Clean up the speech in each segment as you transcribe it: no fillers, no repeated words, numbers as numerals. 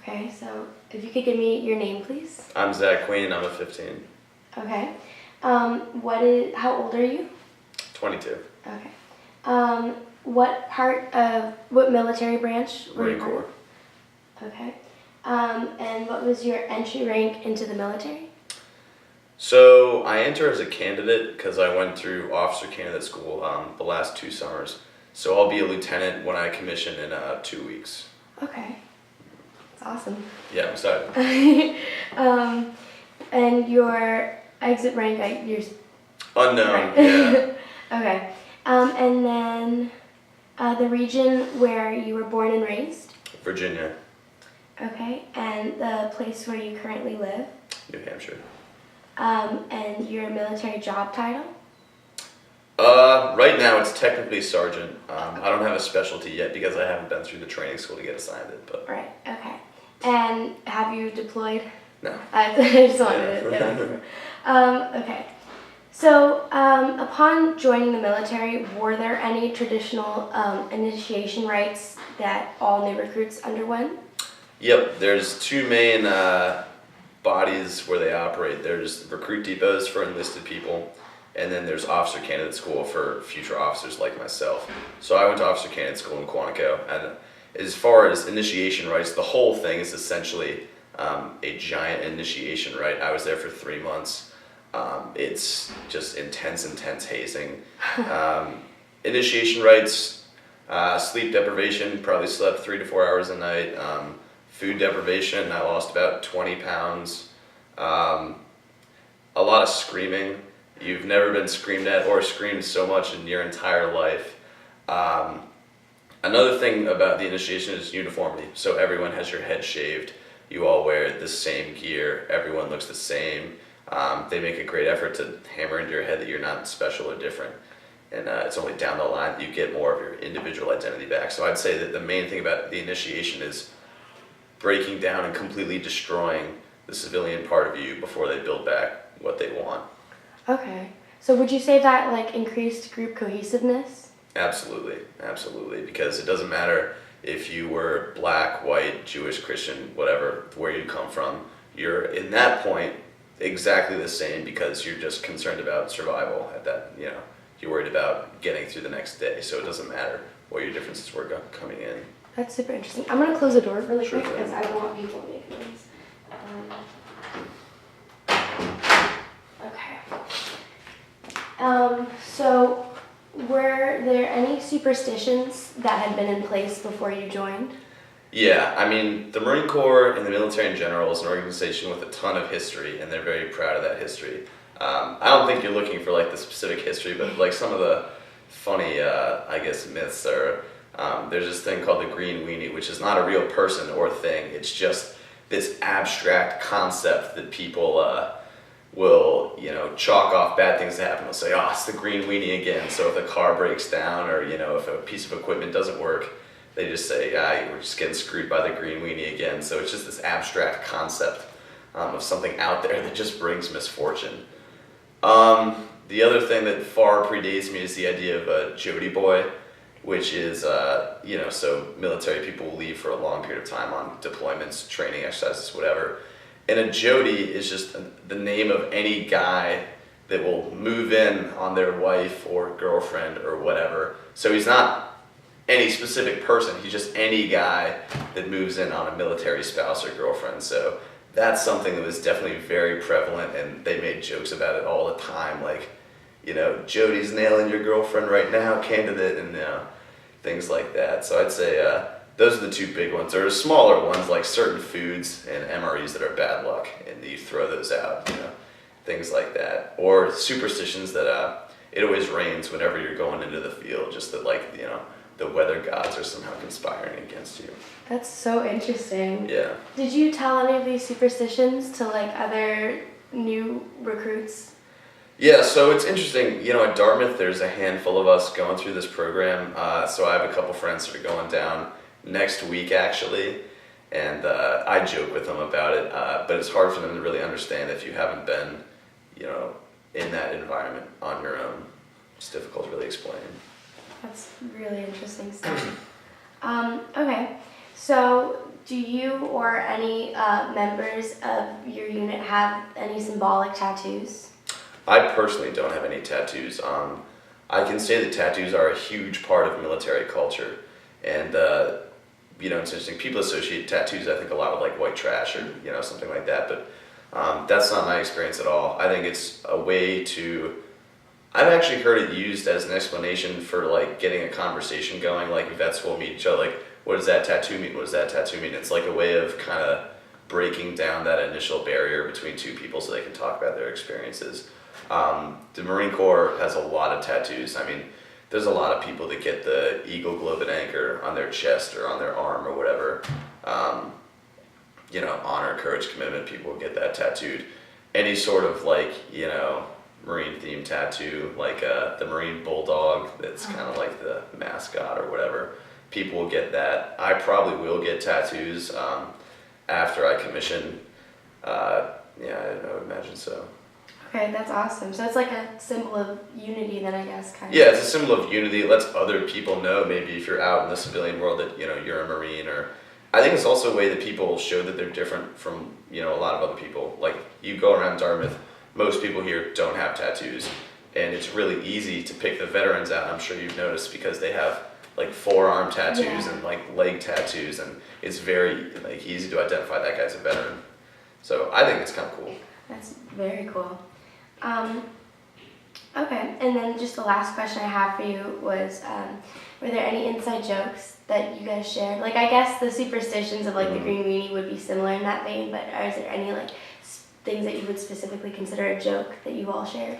Okay, so if you could give me your name, please. I'm Zach Queen. I'm a 15. Okay. How old are you? 22. Okay. What military branch were you Marine part Corps. of? Okay. And what was your entry rank into the military? So I enter as a candidate because I went through officer candidate school the last 2 summers. So I'll be a lieutenant when I commission in 2 weeks. Okay. That's awesome. Yeah, I'm excited. And your exit rank, you're Unknown. right. Yeah. Okay. And then the region where you were born and raised. Virginia, Okay. And the place where you currently live. New Hampshire. And your military job title. Right now it's technically sergeant. I don't have a specialty yet because I haven't been through the training school to get assigned it. But Right. Okay. And have you deployed? no. I just wanted to get that. Okay. So, upon joining the military, were there any traditional initiation rites that all new recruits underwent? Yep. There's 2 main bodies where they operate. There's recruit depots for enlisted people, and then there's officer candidate school for future officers like myself. So I went to officer candidate school in Quantico, and as far as initiation rites, the whole thing is essentially a giant initiation rite. I was there for 3 months. It's just intense hazing. Initiation rites, sleep deprivation, probably slept 3 to 4 hours a night. Food deprivation, I lost about 20 pounds. A lot of screaming. You've never been screamed at or screamed so much in your entire life. Another thing about the initiation is uniformity. So everyone has your head shaved. You all wear the same gear. Everyone looks the same. They make a great effort to hammer into your head that you're not special or different. And it's only down the line that you get more of your individual identity back. So I'd say that the main thing about the initiation is breaking down and completely destroying the civilian part of you before they build back what they want. Okay. So would you say that like increased group cohesiveness? Absolutely, because it doesn't matter if you were black, white, Jewish, Christian, whatever, where you come from, you're in that point exactly the same because you're just concerned about survival at that, you're worried about getting through the next day, so it doesn't matter what your differences were coming in. That's super interesting. I'm gonna close the door really Sure quick thing. because I don't want people to make noise. Okay. So were there any superstitions that had been in place before you joined? Yeah, I mean, the Marine Corps and the military in general is an organization with a ton of history, and they're very proud of that history. I don't think you're looking for like the specific history, but like some of the funny, myths are, there's this thing called the green weenie, which is not a real person or thing. It's just this abstract concept that people will, chalk off bad things that happen. They'll say, oh, it's the green weenie again. So if a car breaks down or, if a piece of equipment doesn't work, they just say, we're just getting screwed by the green weenie again. So it's just this abstract concept of something out there that just brings misfortune. The other thing that far predates me is the idea of a Jody boy, which is, so military people will leave for a long period of time on deployments, training, exercises, whatever. And a Jody is just the name of any guy that will move in on their wife or girlfriend or whatever. So he's not any specific person, he's just any guy that moves in on a military spouse or girlfriend. So that's something that was definitely very prevalent, and they made jokes about it all the time, like, Jody's nailing your girlfriend right now, candidate, and things like that. So I'd say those are the 2 big ones. There are smaller ones like certain foods and MREs that are bad luck, and you throw those out, things like that. Or superstitions that it always rains whenever you're going into the field, just that the weather gods are somehow conspiring against you. That's so interesting. Yeah. Did you tell any of these superstitions to like other new recruits? Yeah, so it's interesting, at Dartmouth there's a handful of us going through this program, so I have a couple friends that are going down next week actually, and I joke with them about it, but it's hard for them to really understand if you haven't been, in that environment on your own. It's difficult to really explain. That's really interesting stuff. Okay, so Do you or any members of your unit have any symbolic tattoos? I personally don't have any tattoos. I can say that tattoos are a huge part of military culture, and it's interesting. People associate tattoos, I think, a lot with like white trash or something like that, but that's not my experience at all. I think it's a way to. I've actually heard it used as an explanation for like getting a conversation going. Like if vets will meet each other, like what does that tattoo mean? What does that tattoo mean? It's like a way of kind of breaking down that initial barrier between two people so they can talk about their experiences. The Marine Corps has a lot of tattoos. I mean, there's a lot of people that get the Eagle, Globe, and Anchor on their chest or on their arm or whatever. Honor, courage, commitment, people get that tattooed. Any sort of like, Marine themed tattoo, like the Marine Bulldog, that's kind of like the mascot or whatever. People will get that. I probably will get tattoos after I commission. I would imagine so. Okay, that's awesome. So it's like a symbol of unity then, I guess, kind of. Yeah, it's a symbol of unity. It lets other people know, maybe if you're out in the civilian world, that you're a Marine. Or I think it's also a way that people show that they're different from a lot of other people. Like you go around Dartmouth, most people here don't have tattoos, and it's really easy to pick the veterans out. I'm sure you've noticed because they have like forearm tattoos and like leg tattoos, and it's very like easy to identify that guy's a veteran. So I think it's kind of cool. That's very cool. Okay, and then just the last question I have for you was, were there any inside jokes that you guys shared? Like, I guess the superstitions of, like, the green weenie would be similar in that vein, but is there any, like, things that you would specifically consider a joke that you all shared?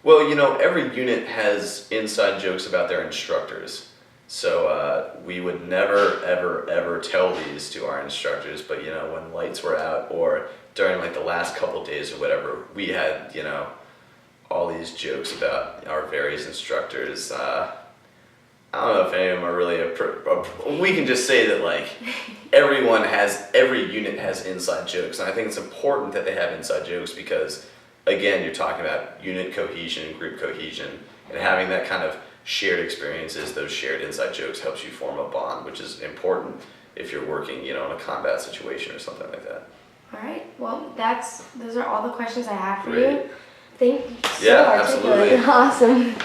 Well, every unit has inside jokes about their instructors. So we would never, ever, ever tell these to our instructors, but, when lights were out or during, like, the last couple of days or whatever, we had, all these jokes about our various instructors. I don't know if any of them are really we can just say that, like, every unit has inside jokes, and I think it's important that they have inside jokes because, again, you're talking about unit cohesion, group cohesion, and having that kind of shared experiences, those shared inside jokes helps you form a bond, which is important if you're working, in a combat situation or something like that. All right. Well, those are all the questions I have for Great. you. Thank you. So Yeah, articulate. absolutely. Awesome.